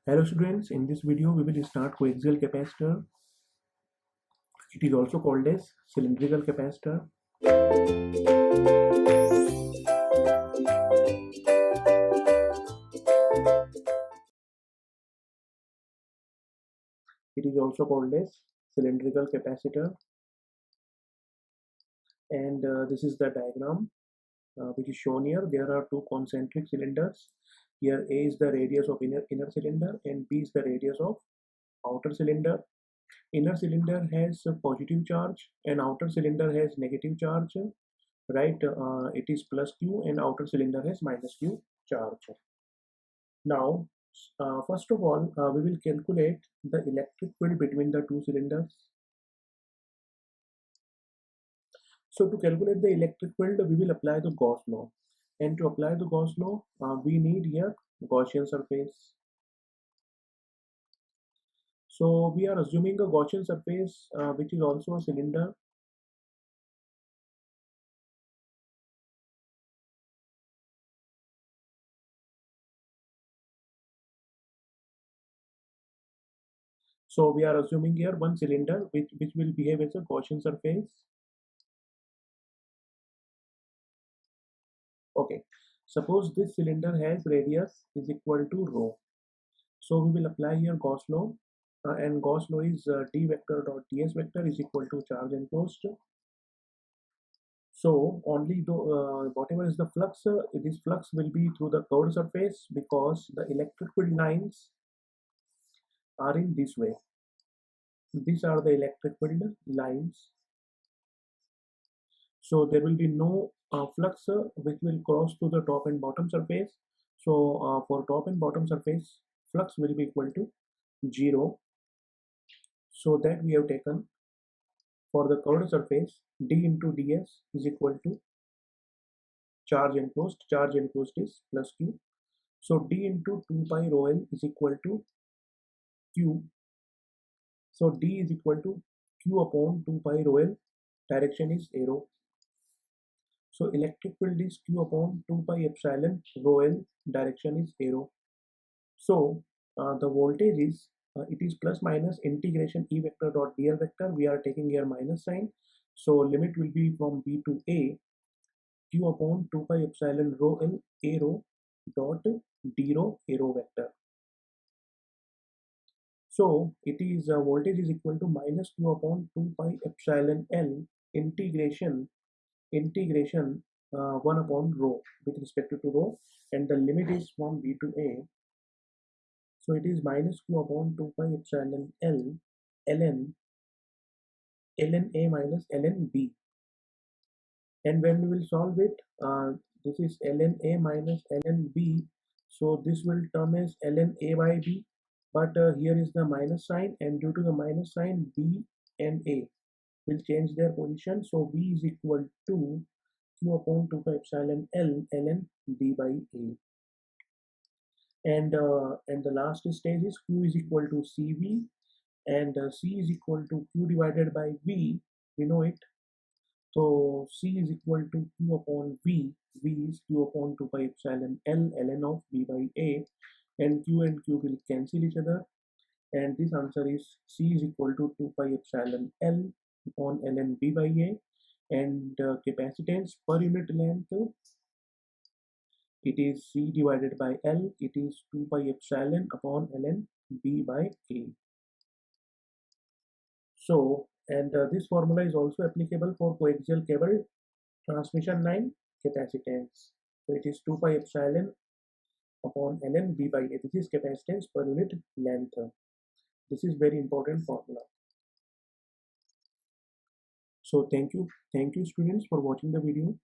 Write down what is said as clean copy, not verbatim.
Hello students, in this video we will start coaxial capacitor. It is also called as cylindrical capacitor. It is also called as cylindrical capacitor, and this is the diagram which is shown here. There are two concentric cylinders. Here A is the radius of inner cylinder and B is the radius of outer cylinder. Inner cylinder has a positive charge and outer cylinder has negative charge, right? It is plus Q and outer cylinder has minus Q charge. Now, first of all, we will calculate the electric field between the two cylinders. So to calculate the electric field, we will apply the Gauss law. And to apply the Gauss law, we need here Gaussian surface. So we are assuming a Gaussian surface which is also a cylinder. So we are assuming here one cylinder which will behave as a Gaussian surface. Okay, suppose this cylinder has radius is equal to rho. So we will apply here Gauss law, and Gauss law is d vector dot ds vector is equal to charge enclosed. So only though whatever is the flux, this flux will be through the curved surface because the electric field lines are in this way. These are the electric field lines. So there will be no flux which will cross to the top and bottom surface. So for top and bottom surface, flux will be equal to 0. So that we have taken for the curved surface, d into ds is equal to charge enclosed. Charge enclosed is plus q. So d into 2 pi rho l is equal to q. So d is equal to q upon 2 pi rho l. Direction is arrow. So electric field is q upon 2 pi epsilon rho l. Direction is arrow. So the voltage is it is plus minus integration E vector dot dl vector. We are taking here minus sign. So limit will be from B to A, q upon 2 pi epsilon rho l arrow dot d rho arrow vector. So it is voltage is equal to minus q upon 2 pi epsilon l integration 1 upon rho with respect to rho, and the limit is from B to A. So it is minus q upon 2 pi epsilon l ln A minus ln B. And when we will solve it, this is ln A minus ln B. So this will term as ln A by B. But here is the minus sign, and due to the minus sign, B and A will change their position. So B is equal to q upon 2 pi epsilon l ln B by A. And the last stage is q is equal to CV, and C is equal to q divided by V. We know it. So C is equal to q upon V. V is q upon 2 pi epsilon l ln of B by A, and Q will cancel each other. And this answer is C is equal to 2 pi epsilon L upon ln B by A, and capacitance per unit length, it is C divided by L, it is 2 pi epsilon upon ln B by A. So, and this formula is also applicable for coaxial cable transmission line capacitance. So it is 2 pi epsilon upon ln B by A. This is capacitance per unit length. This is very important formula. So thank you students for watching the video.